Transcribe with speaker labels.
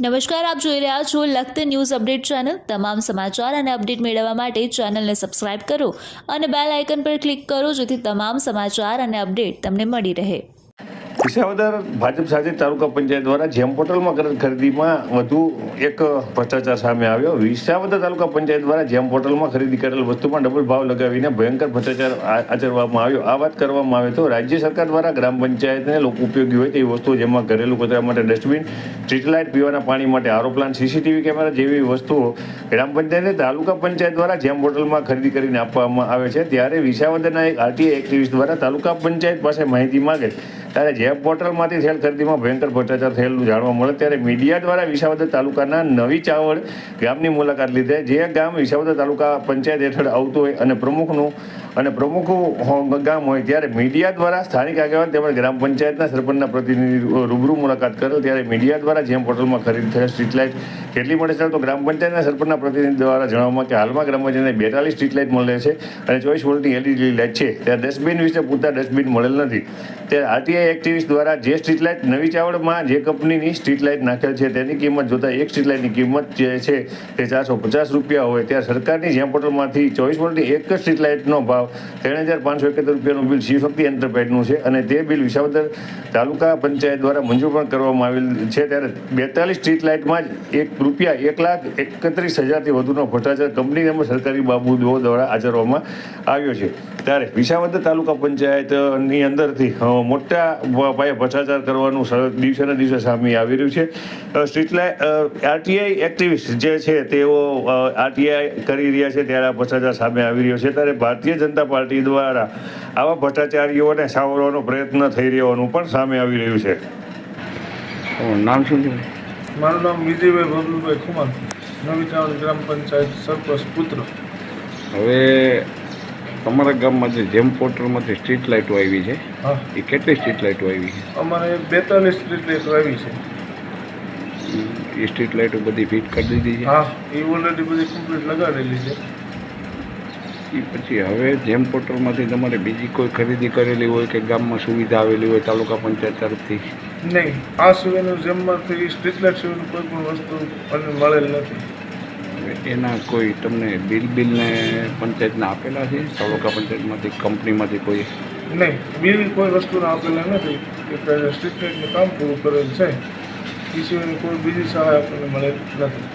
Speaker 1: નમસ્કાર, આપ જોઈ રહ્યા છો લખત ન્યૂઝ અપડેટ ચેનલ। તમામ સમાચાર અને અપડેટ મેળવવા માટે ચેનલને સબસ્ક્રાઇબ કરો અને બેલ આઇકન પર ક્લિક કરો જેથી તમામ સમાચાર અને અપડેટ તમને મળી રહે।
Speaker 2: વિસાવદર ભાજપ શાસિત તાલુકા પંચાયત દ્વારા જેમ પોર્ટલમાં કરેલ ખરીદીમાં વધુ એક ભ્રષ્ટાચાર સામે આવ્યો। વિસાવદર તાલુકા પંચાયત દ્વારા જેમ પોર્ટલમાં ખરીદી કરેલ વસ્તુમાં ડબલ ભાવ લગાવીને ભયંકર ભ્રષ્ટાચાર આચરવામાં આવ્યો। આ વાત કરવામાં આવે તો રાજ્ય સરકાર દ્વારા ગ્રામ પંચાયતને લોકો ઉપયોગી હોય તેવી વસ્તુઓ, જેમાં ઘરેલું કચરા માટે ડસ્ટબિન, સ્ટ્રીટ લાઇટ, પીવાના પાણી માટે આરો પ્લાન્ટ, સીસીટીવી કેમેરા જેવી વસ્તુઓ ગ્રામ પંચાયતને તાલુકા પંચાયત દ્વારા જેમ પોર્ટલમાં ખરીદી કરીને આપવામાં આવે છે। ત્યારે વિસાવદરના એક આરટીઆઈ એક્ટિવિસ્ટ દ્વારા તાલુકા પંચાયત પાસે માહિતી માંગે ત્યારે જેમ પોર્ટલમાંથી થયેલ ખરીદીમાં ભયંકર ભ્રષ્ટાચાર થયેલું જાણવા મળે ત્યારે મીડિયા દ્વારા વિસાવદર તાલુકાના નવી ચાવડ ગામની મુલાકાત લીધે। જે ગામ વિસાવદર તાલુકા પંચાયત હેઠળ આવતું હોય અને પ્રમુખ ગામ હોય ત્યારે મીડિયા દ્વારા સ્થાનિક આગેવાન તેમજ ગ્રામ પંચાયતના સરપંચના પ્રતિનિધિ રૂબરૂ મુલાકાત કરેલ। ત્યારે મીડિયા દ્વારા જેમ પોર્ટલમાં ખરીદ થયેલ સ્ટ્રીટ લાઇટ કેટલી મળે છે તો ગ્રામ પંચાયતના સરપંચના પ્રતિનિધિ દ્વારા જણાવવામાં કે હાલમાં ગ્રામ પંચાયતને 42 સ્ટ્રીટ લાઇટ મળે છે અને 24 વોલ્ટની એલઈડી લાઇટ છે। ત્યારે ડસ્ટબિન વિશે પૂરતા ડસ્ટબિન મળેલ નથી। ત્યારે આરટીઆઈ એક્ટિવિસ્ટ દ્વારા જે સ્ટ્રીટ લાઇટ નવી ચાવડમાં જે કંપનીની સ્ટ્રીટ લાઇટ નાખેલ છે તેની કિંમત જોતા એક સ્ટ્રીટ લાઇટની કિંમત જે છે તે 450 રૂપિયા હોય ત્યારે સરકારની જેમ પોર્ટલમાંથી 24 વોલ્ટની એક સ્ટ્રીટ લાઇટનો ભાવ 3,571 રૂપિયાનું બિલ શિવશક્તિ એન્ટરપ્રાઇઝનું છે અને તે બિલ વિસાવદર તાલુકા પંચાયત દ્વારા મંજૂર પણ કરવામાં આવેલ છે। ત્યારે 42 સ્ટ્રીટ લાઇટમાં જ ₹1,31,000થી વધુનો ભ્રષ્ટાચાર કંપની તેમજ સરકારી બાબુઓ દ્વારા આચરવામાં આવ્યો છે। ત્યારે વિસાવદર તાલુકા પંચાયતની અંદરથી મોટા પાયે ભ્રષ્ટાચાર કરવાનું દિવસેને દિવસે સામે આવી રહ્યું છે। સ્ટ્રીટ લાઇટ આરટીઆઈ એક્ટિવિસ્ટ જે છે તેઓ આરટીઆઈ કરી રહ્યા છે ત્યારે આ ભ્રષ્ટાચાર સામે આવી રહ્યો છે। ત્યારે ભારતીય જનતા પાર્ટી દ્વારા આવા ભ્રષ્ટાચારીઓને સાવરવાનો પ્રયત્ન થઈ રહ્યોનું પણ સામે આવી રહ્યું છે।
Speaker 3: નામ શું છે?
Speaker 4: મારું નામ વિજયભાઈ બબલુભાઈ ખુમાર, નવી ચાવડ ગ્રામ પંચાયત સરપંચ પુત્ર।
Speaker 3: હવે તમારા ગામમાં જે જેમ પોર્ટલમાંથી સ્ટ્રીટ લાઇટો આવી છે,
Speaker 4: હા,
Speaker 3: એ કેટલી સ્ટ્રીટ લાઇટો આવી છે?
Speaker 4: અમારે 42 સ્ટ્રીટ લાઇટો આવી છે।
Speaker 3: એ સ્ટ્રીટ લાઇટો બધી ફિટ કરી દીધી છે?
Speaker 4: હા, એ ઓલરેડી બધી કમ્પ્લીટ લગાડેલી છે।
Speaker 3: એ પછી હવે જેમ પોર્ટલમાંથી તમારે બીજી કોઈ ખરીદી કરેલી હોય કે ગામમાં સુવિધા આવેલી હોય તાલુકા પંચાયત તરફથી?
Speaker 4: નહીં, આ સિવાયનું જેમમાંથી સ્ટ્રીટ લાઇટ સિવાયનું કોઈ પણ વસ્તુ મને મળેલ નથી।
Speaker 3: એના કોઈ તમને બિલને પંચાયતને આપેલા છે તાલુકા પંચાયતમાંથી, કંપનીમાંથી કોઈ?
Speaker 4: નહીં, બિલ કોઈ વસ્તુના આપેલા નથી। સ્ટ્રીટ લાઇટનું કામ પૂરું કરેલ છે, એ સિવાયની કોઈ બીજી સહાય આપણને મળેલ નથી।